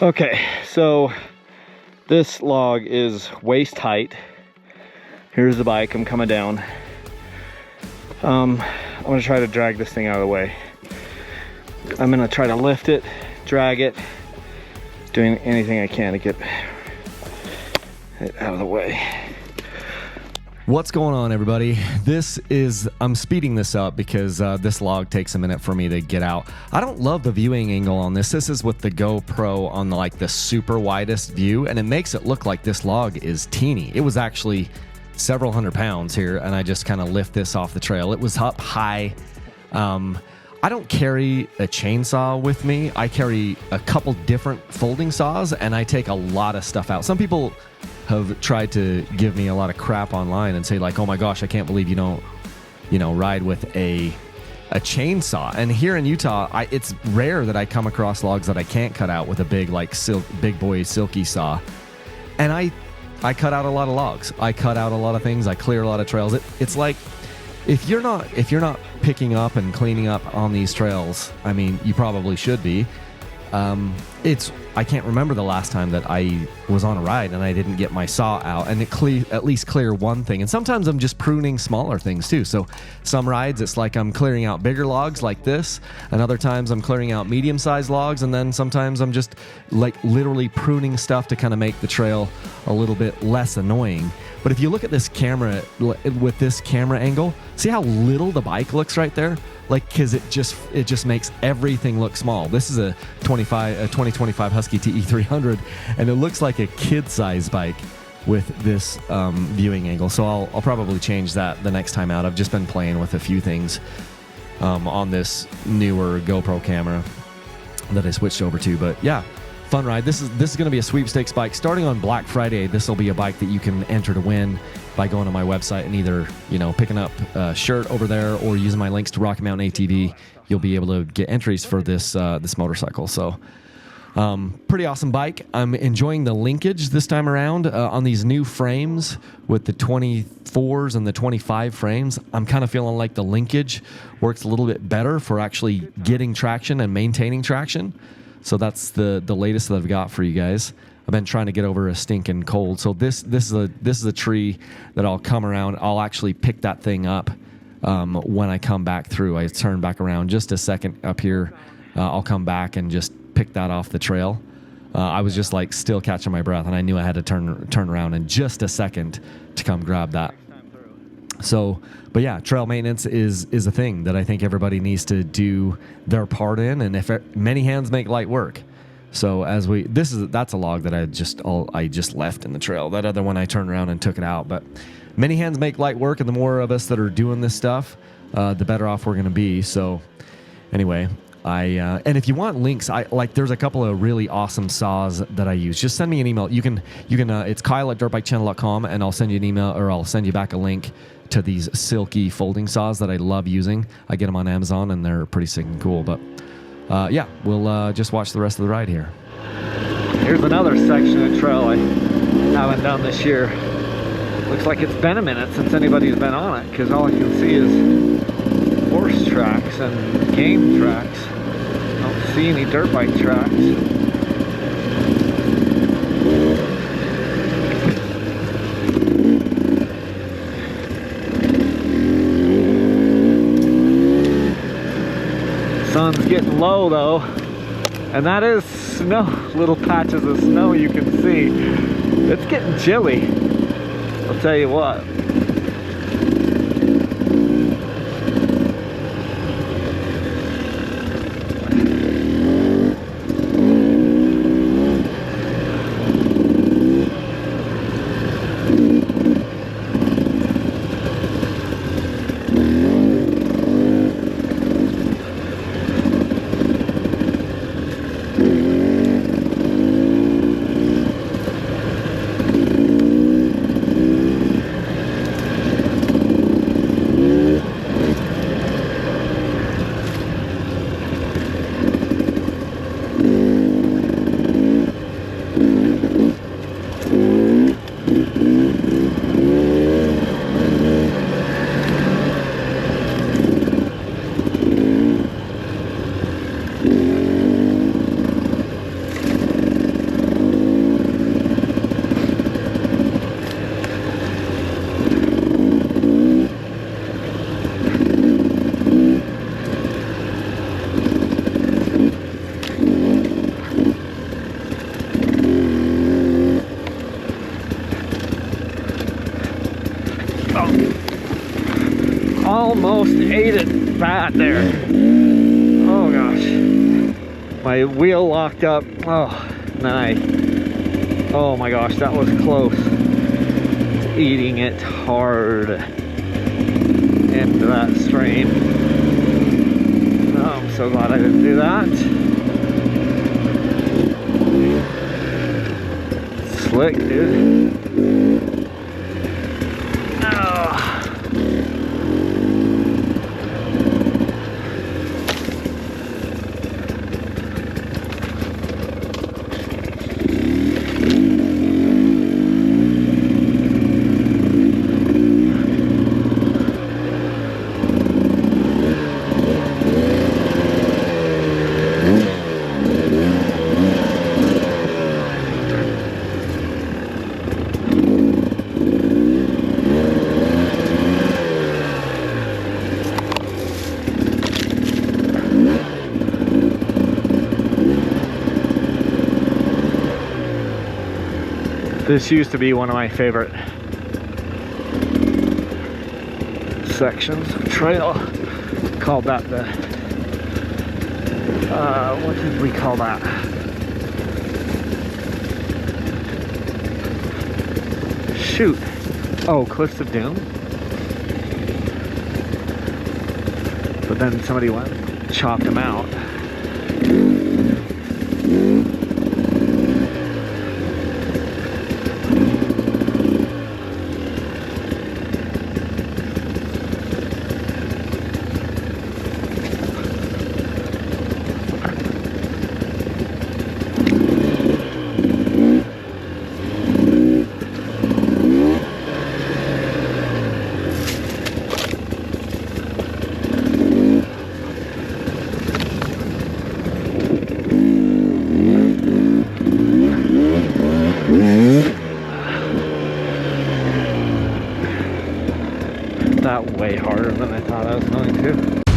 Okay, so this log is waist height. Here's the bike, I'm coming down. I'm gonna try to drag this thing out of the way. I'm gonna try to lift it, drag it, doing anything I can to get it out of the way. What's going on, everybody? I'm speeding this up because this log takes a minute for me to get out. I don't love the viewing angle on this. This is with the GoPro on the super widest view, and it makes it look like this log is teeny. It was actually several hundred pounds here, and I just kind of lift this off the trail. It was up high. I don't carry a chainsaw with me. I carry a couple different folding saws, and I take a lot of stuff out. Some people have tried to give me a lot of crap online and say like, oh my gosh, I can't believe you don't, ride with a chainsaw. And here in Utah, it's rare that I come across logs that I can't cut out with a big big boy silky saw. And I cut out a lot of logs. I cut out a lot of things. I clear a lot of trails. It's like if you're not picking up and cleaning up on these trails, I mean, you probably should be. I can't remember the last time that I was on a ride and I didn't get my saw out and at least clear one thing. And sometimes I'm just pruning smaller things too. So some rides, it's like I'm clearing out bigger logs like this, and other times I'm clearing out medium-sized logs, and then sometimes I'm just like literally pruning stuff to kind of make the trail a little bit less annoying. But if you look at this camera with this camera angle, see how little the bike looks right there? Like, because it just makes everything look small. This is a 2025 Husky TE300, and it looks like a kid-sized bike with this viewing angle. So I'll probably change that the next time out. I've just been playing with a few things on this newer GoPro camera that I switched over to. But yeah, fun ride. This is going to be a sweepstakes bike. Starting on Black Friday, this will be a bike that you can enter to win by going to my website and either, picking up a shirt over there or using my links to Rocky Mountain ATV. You'll be able to get entries for this motorcycle. So pretty awesome bike. I'm enjoying the linkage this time around on these new frames with the 24s and the 25 frames. I'm kind of feeling like the linkage works a little bit better for actually getting traction and maintaining traction. So that's the latest that I've got for you guys. I've been trying to get over a stinking cold. So this is a tree that I'll come around. I'll actually pick that thing up when I come back through. I turn back around just a second up here. I'll come back and just pick that off the trail. I was just like still catching my breath, and I knew I had to turn around in just a second to come grab that. So, but yeah, trail maintenance is a thing that I think everybody needs to do their part in, and if many hands make light work. So that's a log that I just left in the trail. That other one I turned around and took it out. But many hands make light work, and the more of us that are doing this stuff, the better off we're going to be. So anyway, and if you want links, there's a couple of really awesome saws that I use. Just send me an email. You can it's Kyle@dirtbikechannel.com, and I'll send you an email, or I'll send you back a link to these silky folding saws that I love using. I get them on Amazon, and they're pretty sick and cool. But yeah, we'll just watch the rest of the ride here. Here's another section of trail I haven't done this year. Looks like it's been a minute since anybody's been on it, because all I can see is horse tracks and game tracks. I don't see any dirt bike tracks. Sun's getting low though, and that is snow, little patches of snow you can see. It's getting chilly, I'll tell you what. ate it bad there. Oh gosh. My wheel locked up. Oh, and then oh my gosh, that was close. Eating it hard into that stream. Oh, I'm so glad I didn't do that. Slick, dude. Oh. This used to be one of my favorite sections of trail. Called that the, what did we call that? Shoot. Oh, Cliffs of Doom. But then somebody went and chopped them out. That way harder than I thought I was going to.